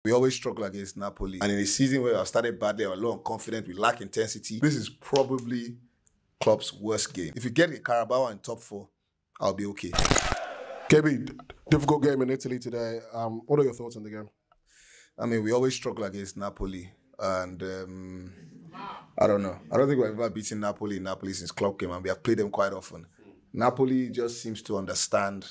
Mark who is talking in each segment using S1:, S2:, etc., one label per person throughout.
S1: We always struggle against Napoli. And in a season where I started badly, we're low on confidence, we lack intensity, this is probably Klopp's worst game. If you get a Carabao in top 4, I'll be okay.
S2: KB, difficult game in Italy today. What are your thoughts on the game?
S1: I mean, we always struggle against Napoli. And I don't know. I don't think we've ever beaten Napoli since Klopp came, and we have played them quite often. Napoli just seems to understand.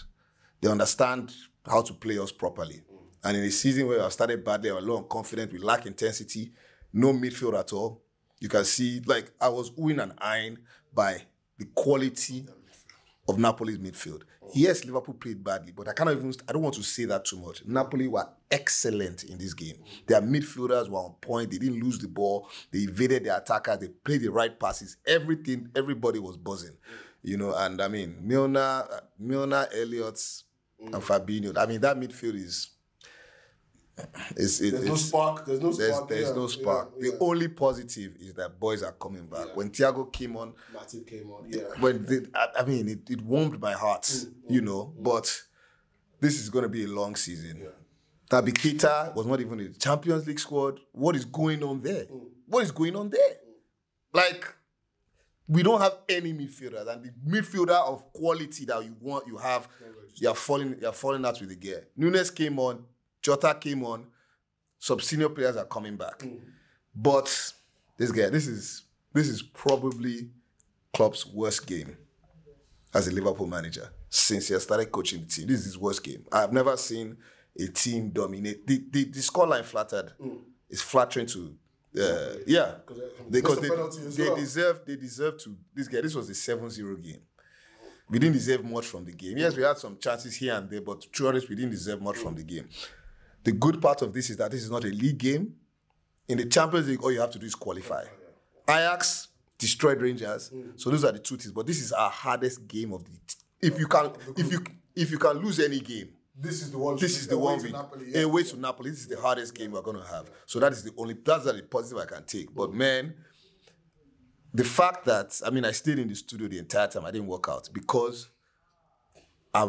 S1: They understand how to play us properly. And in a season where I started badly, I was low on confidence, we lack intensity, no midfield at all. You can see, like, I was oohing and eyeing by the quality of Napoli's midfield. Yes, Liverpool played badly, but I don't want to say that too much. Napoli were excellent in this game. Their midfielders were on point. They didn't lose the ball. They evaded their attackers. They played the right passes. Everybody was buzzing. You know, and I mean, Milner, Elliott, and Fabinho. I mean, that midfield is... There's no spark. There's no spark.
S2: Yeah.
S1: The only positive is that boys are coming back. Yeah. When Thiago came on,
S2: Matip came on.
S1: It warmed my heart, you know. But this is going to be a long season. Yeah. Naby Keita was not even in the Champions League squad. What is going on there? What is going on there? Like, we don't have any midfielders, and the midfielder of quality that you're falling out with the gear. Nunes came on. Jota came on. Some senior players are coming back. But this is probably Klopp's worst game as a Liverpool manager since he started coaching the team. This is his worst game. I've never seen a team dominate. The scoreline flattered. It's flattering to because they deserve to. This was a 7-0 game. We didn't deserve much from the game. Yes, we had some chances here and there, but to be honest, we didn't deserve much from the game. The good part of this is that this is not a league game. In the Champions League, all you have to do is qualify. Ajax destroyed Rangers, so those are the two things. But this is our hardest game of the. If you can lose any game,
S2: this is the one.
S1: Away to Napoli. This is the hardest game we're going to have. So that's the positive I can take. But man, the fact that I stayed in the studio the entire time, I didn't work out because I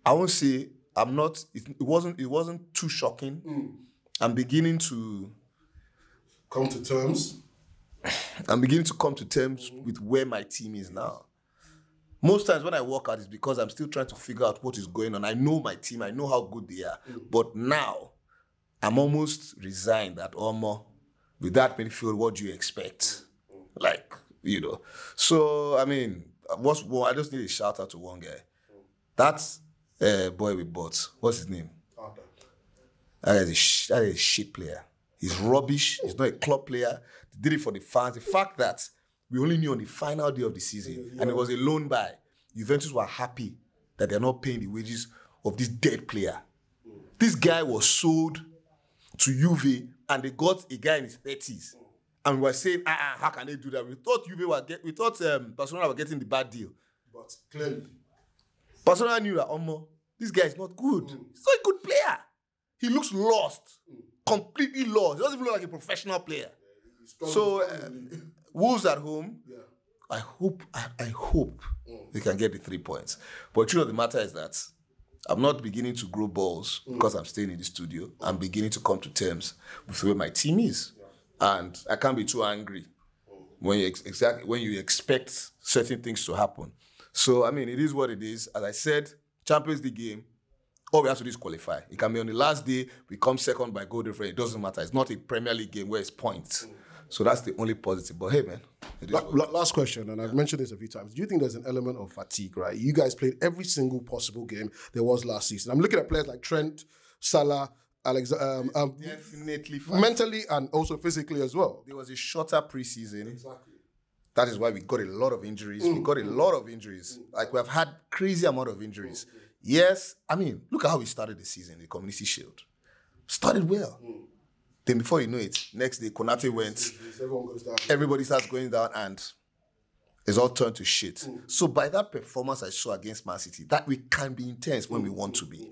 S1: won't say. It wasn't too shocking. I'm beginning to
S2: come to terms.
S1: I'm beginning to come to terms with where my team is now. Most times when I walk out, it's because I'm still trying to figure out what is going on. I know my team. I know how good they are. But now, I'm almost resigned that with that midfield, what do you expect? Like, you know. So, I mean, I just need a shout out to one guy. That's boy we bought. What's his name? That is a shit player. He's rubbish. He's not a club player. They did it for the fans. The fact that we only knew on the final day of the season, and it was a loan buy. Juventus were happy that they're not paying the wages of this dead player. This guy was sold to Juve, and they got a guy in his 30s. And we were saying, how can they do that? We thought Barcelona were getting the bad deal.
S2: But clearly,
S1: Barcelona knew that this guy is not good. He's not a good player. He looks lost, completely lost. He doesn't even look like a professional player. So Wolves at home. Yeah. I hope they can get the 3 points. But the truth of the matter is that I'm not beginning to grow balls because I'm staying in the studio. I'm beginning to come to terms with where my team is, and I can't be too angry when you expect certain things to happen. So, it is what it is. As I said, Champions League game, all we have to do is qualify. It can be on the last day, we come second by goal difference. It doesn't matter. It's not a Premier League game where it's points. So that's the only positive. But hey, man.
S2: Last question, and I've mentioned this a few times. Do you think there's an element of fatigue, right? You guys played every single possible game there was last season. I'm looking at players like Trent, Salah,
S1: definitely fatigue.
S2: Mentally and also physically as well.
S1: There was a shorter preseason.
S2: Exactly.
S1: That is why we got a lot of injuries. We got a lot of injuries. Like, we have had crazy amount of injuries. Yes, look at how we started the season, the Community Shield. Started well. Then before you know it, next day, Konate went.
S2: Everyone goes down.
S1: Everybody starts going down, and it's all turned to shit. So by that performance I saw against Man City, that we can be intense when we want to be.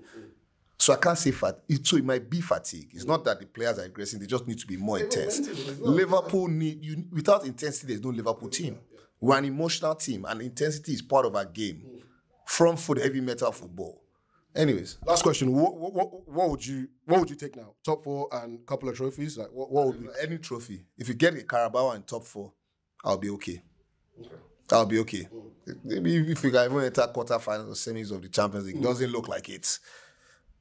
S1: So I can't say so it might be fatigue. It's not that the players are aggressive, they just need to be more intense. Liverpool without intensity, there's no Liverpool team. We're an emotional team, and intensity is part of our game. From foot, heavy metal football. Anyways,
S2: last question. What would you take now? Top 4 and a couple of trophies. Like what would be
S1: any trophy? If you get a Carabao in top 4, I'll be okay. I'll be okay. Maybe if we can even enter quarterfinals or semis of the Champions League, it doesn't look like it.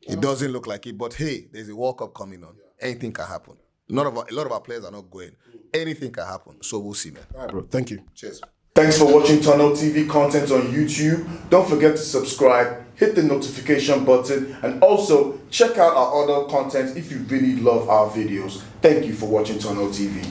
S1: It doesn't look like it. But hey, there's a World Cup coming on. Anything can happen. A lot of our players are not going. Anything can happen. So we'll see, man.
S2: All right, bro. Thank you.
S1: Cheers.
S3: Thanks for watching Tunnel TV content on YouTube. Don't forget to subscribe, hit the notification button, and also check out our other content if you really love our videos. Thank you for watching Tunnel TV.